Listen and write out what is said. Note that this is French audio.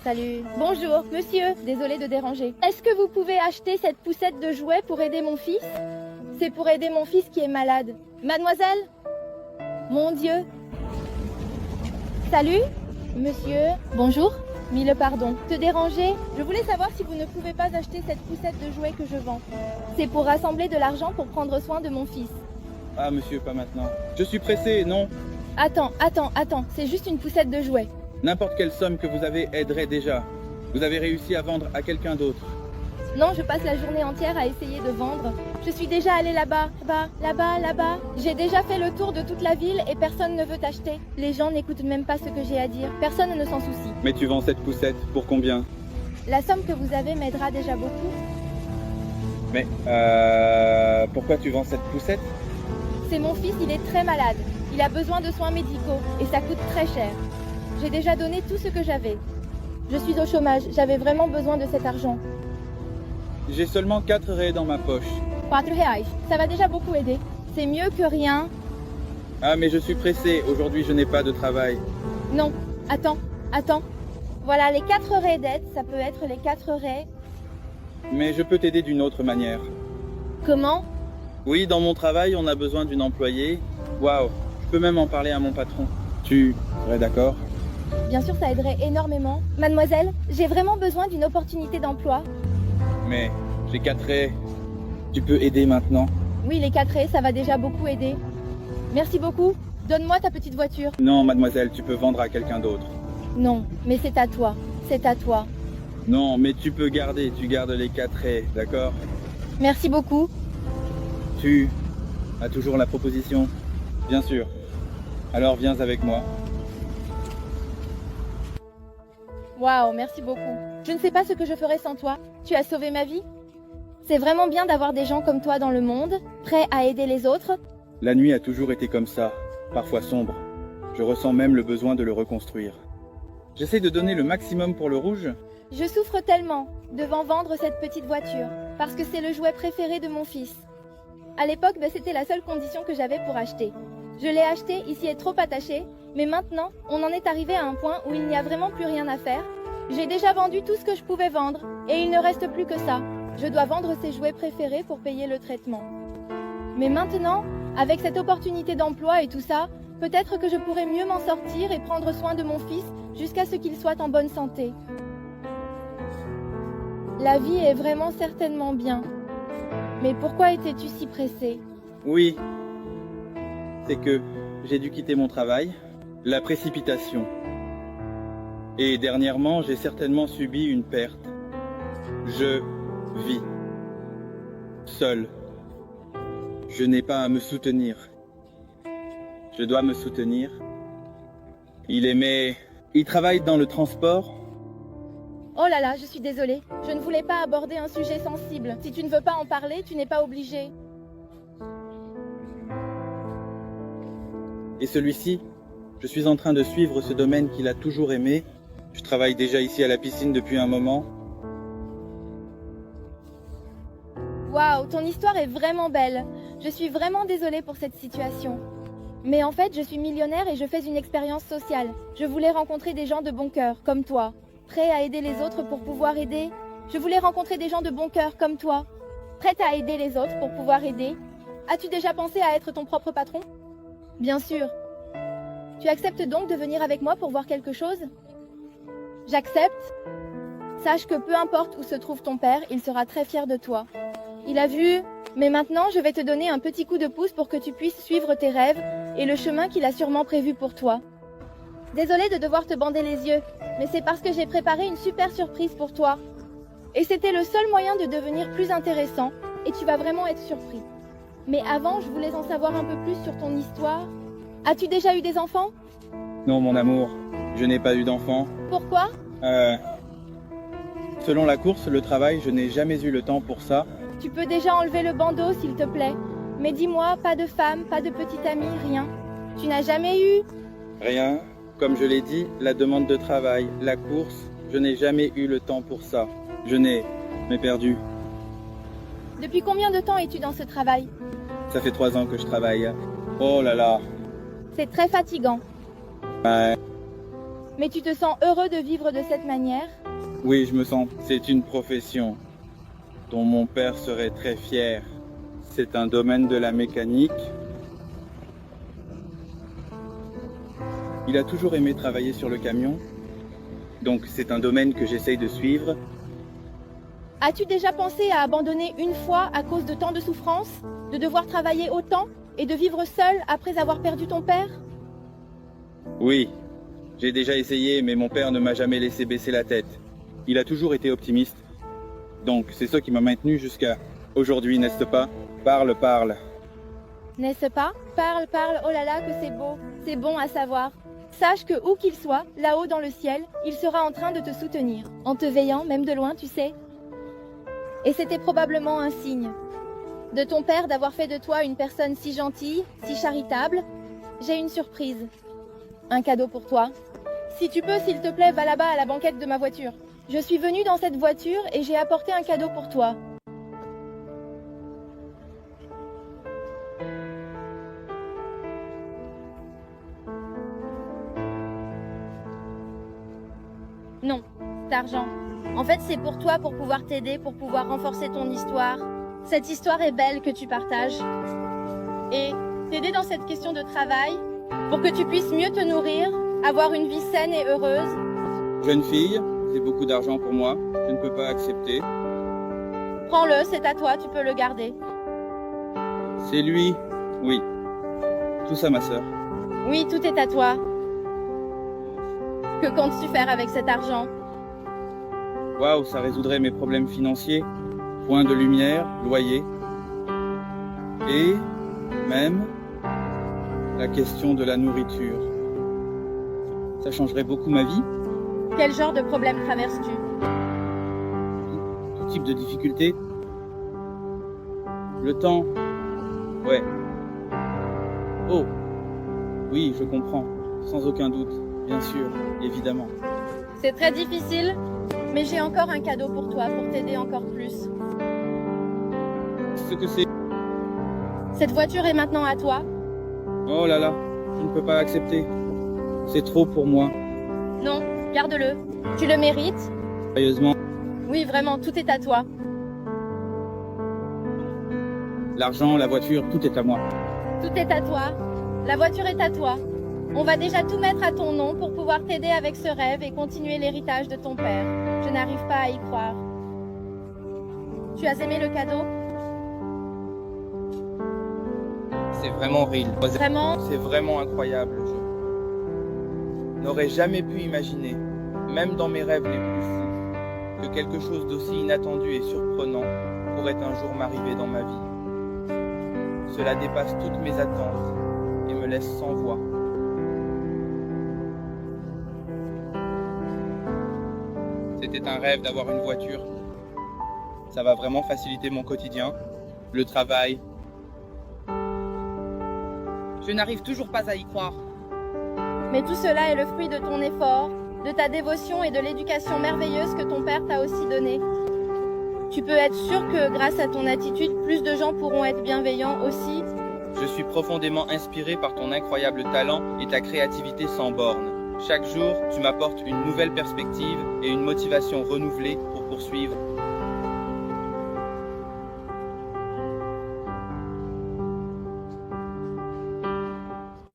Salut. Bonjour, monsieur. Désolée de déranger. Est-ce que vous pouvez acheter cette poussette de jouets pour aider mon fils? C'est pour aider mon fils qui est malade. Mademoiselle? Mon Dieu. Salut? Monsieur? Bonjour? Mille pardons. Te déranger? Je voulais savoir si vous ne pouvez pas acheter cette poussette de jouets que je vends. C'est pour rassembler de l'argent pour prendre soin de mon fils. Ah monsieur, pas maintenant. Je suis pressé, non? Attends, c'est juste une poussette de jouets. N'importe quelle somme que vous avez aiderait déjà. Vous avez réussi à vendre à quelqu'un d'autre. Non, je passe la journée entière à essayer de vendre. Je suis déjà allée là-bas, là-bas. J'ai déjà fait le tour de toute la ville et personne ne veut acheter. Les gens n'écoutent même pas ce que j'ai à dire. Personne ne s'en soucie. Mais tu vends cette poussette pour combien? La somme que vous avez m'aidera déjà beaucoup. Mais, pourquoi tu vends cette poussette? C'est mon fils, il est très malade. Il a besoin de soins médicaux et ça coûte très cher. J'ai déjà donné tout ce que j'avais. Je suis au chômage, j'avais vraiment besoin de cet argent. J'ai seulement 4 raies dans ma poche. 4 reais, ça va déjà beaucoup aider. C'est mieux que rien. Ah mais je suis pressé, aujourd'hui je n'ai pas de travail. Non, attends. Voilà, les 4 raies d'aide, ça peut être les 4 raies. Mais je peux t'aider d'une autre manière. Comment? Oui, dans mon travail, on a besoin d'une employée. Waouh, je peux même en parler à mon patron. Tu serais d'accord? Bien sûr, ça aiderait énormément. Mademoiselle, j'ai vraiment besoin d'une opportunité d'emploi. Mais j'ai 4 raies. Tu peux aider maintenant? Oui, les 4 raies, ça va déjà beaucoup aider. Merci beaucoup. Donne-moi ta petite voiture. Non, mademoiselle, tu peux vendre à quelqu'un d'autre. Non, mais c'est à toi. C'est à toi. Non, mais tu peux garder, tu gardes les 4 raies, d'accord? Merci beaucoup. Tu as toujours la proposition? Bien sûr. Alors viens avec moi. Waouh, merci beaucoup. Je ne sais pas ce que je ferais sans toi. Tu as sauvé ma vie. C'est vraiment bien d'avoir des gens comme toi dans le monde, prêts à aider les autres. La nuit a toujours été comme ça, parfois sombre. Je ressens même le besoin de le reconstruire. J'essaie de donner le maximum pour le rouge. Je souffre tellement devant vendre cette petite voiture, parce que c'est le jouet préféré de mon fils. À l'époque, c'était la seule condition que j'avais pour acheter. Je l'ai acheté, ici est trop attaché, mais maintenant, on en est arrivé à un point où il n'y a vraiment plus rien à faire. J'ai déjà vendu tout ce que je pouvais vendre, et il ne reste plus que ça. Je dois vendre ses jouets préférés pour payer le traitement. Mais maintenant, avec cette opportunité d'emploi et tout ça, peut-être que je pourrais mieux m'en sortir et prendre soin de mon fils jusqu'à ce qu'il soit en bonne santé. La vie est vraiment certainement bien. Mais pourquoi étais-tu si pressé? Oui, c'est que j'ai dû quitter mon travail, la précipitation. Et dernièrement, j'ai certainement subi une perte. Je vis seul. Je n'ai pas à me soutenir. Je dois me soutenir. Il travaille dans le transport. Oh là là, je suis désolée. Je ne voulais pas aborder un sujet sensible. Si tu ne veux pas en parler, tu n'es pas obligé. Et celui-ci, je suis en train de suivre ce domaine qu'il a toujours aimé. Je travaille déjà ici à la piscine depuis un moment. Waouh, ton histoire est vraiment belle. Je suis vraiment désolée pour cette situation. Mais en fait, je suis millionnaire et je fais une expérience sociale. Je voulais rencontrer des gens de bon cœur, comme toi, prêts à aider les autres pour pouvoir aider. Je voulais rencontrer des gens de bon cœur, comme toi, prêts à aider les autres pour pouvoir aider. As-tu déjà pensé à être ton propre patron? Bien sûr. Tu acceptes donc de venir avec moi pour voir quelque chose? J'accepte. Sache que peu importe où se trouve ton père, il sera très fier de toi. Il a vu, mais maintenant je vais te donner un petit coup de pouce pour que tu puisses suivre tes rêves et le chemin qu'il a sûrement prévu pour toi. Désolée de devoir te bander les yeux, mais c'est parce que j'ai préparé une super surprise pour toi. Et c'était le seul moyen de devenir plus intéressant, et tu vas vraiment être surpris. Mais avant, je voulais en savoir un peu plus sur ton histoire. As-tu déjà eu des enfants? Non, mon amour, je n'ai pas eu d'enfant. Pourquoi? Selon la course, le travail, je n'ai jamais eu le temps pour ça. Tu peux déjà enlever le bandeau, s'il te plaît. Mais dis-moi, pas de femme, pas de petite amie, rien. Tu n'as jamais eu? Rien. Comme je l'ai dit, la demande de travail, la course, je n'ai jamais eu le temps pour ça. Je n'ai perdu. Depuis combien de temps es-tu dans ce travail? Ça fait 3 ans que je travaille. Oh là là. C'est très fatigant. Mais tu te sens heureux de vivre de cette manière? Oui, je me sens. C'est une profession dont mon père serait très fier. C'est un domaine de la mécanique. Il a toujours aimé travailler sur le camion, donc c'est un domaine que j'essaye de suivre. As-tu déjà pensé à abandonner une fois à cause de tant de souffrances, de devoir travailler autant et de vivre seul après avoir perdu ton père? Oui, j'ai déjà essayé, mais mon père ne m'a jamais laissé baisser la tête. Il a toujours été optimiste. Donc c'est ça qui m'a maintenu jusqu'à aujourd'hui, n'est-ce pas? Parle, parle. N'est-ce pas? Parle, parle, oh là là que c'est beau, c'est bon à savoir. Sache que où qu'il soit, là-haut dans le ciel, il sera en train de te soutenir, en te veillant, même de loin, tu sais. Et c'était probablement un signe de ton père d'avoir fait de toi une personne si gentille, si charitable. J'ai une surprise. Un cadeau pour toi. Si tu peux, s'il te plaît, va là-bas à la banquette de ma voiture. Je suis venue dans cette voiture et j'ai apporté un cadeau pour toi. Non, cet argent. En fait, c'est pour toi, pour pouvoir t'aider, pour pouvoir renforcer ton histoire. Cette histoire est belle que tu partages. Et t'aider dans cette question de travail, pour que tu puisses mieux te nourrir, avoir une vie saine et heureuse. Jeune fille, c'est beaucoup d'argent pour moi. Je ne peux pas accepter. Prends-le, c'est à toi, tu peux le garder. C'est lui. Oui. Tout ça, ma sœur. Oui, tout est à toi. Que comptes-tu faire avec cet argent? Waouh, ça résoudrait mes problèmes financiers. Point de lumière, loyer. Et même la question de la nourriture. Ça changerait beaucoup ma vie. Quel genre de problème traverses-tu? Tout type de difficultés. Le temps. Ouais. Oh. Oui, je comprends. Sans aucun doute. Bien sûr, évidemment. C'est très difficile, mais j'ai encore un cadeau pour toi, pour t'aider encore plus. Ce que c'est. Cette voiture est maintenant à toi. Oh là là, je ne peux pas accepter. C'est trop pour moi. Non, garde-le. Tu le mérites. Sérieusement, Oui, vraiment, tout est à toi. l'argent, la voiture, tout est à moi. Tout est à toi. La voiture est à toi. On va déjà tout mettre à ton nom pour pouvoir t'aider avec ce rêve et continuer l'héritage de ton père. Je n'arrive pas à y croire. Tu as aimé le cadeau? C'est vraiment real. Vraiment? C'est vraiment incroyable. Je n'aurais jamais pu imaginer, même dans mes rêves les plus fous, que quelque chose d'aussi inattendu et surprenant pourrait un jour m'arriver dans ma vie. Cela dépasse toutes mes attentes et me laisse sans voix. C'était un rêve d'avoir une voiture. Ça va vraiment faciliter mon quotidien, le travail. Je n'arrive toujours pas à y croire. Mais tout cela est le fruit de ton effort, de ta dévotion et de l'éducation merveilleuse que ton père t'a aussi donnée. Tu peux être sûr que grâce à ton attitude, plus de gens pourront être bienveillants aussi. Je suis profondément inspiré par ton incroyable talent et ta créativité sans bornes. Chaque jour, tu m'apportes une nouvelle perspective et une motivation renouvelée pour poursuivre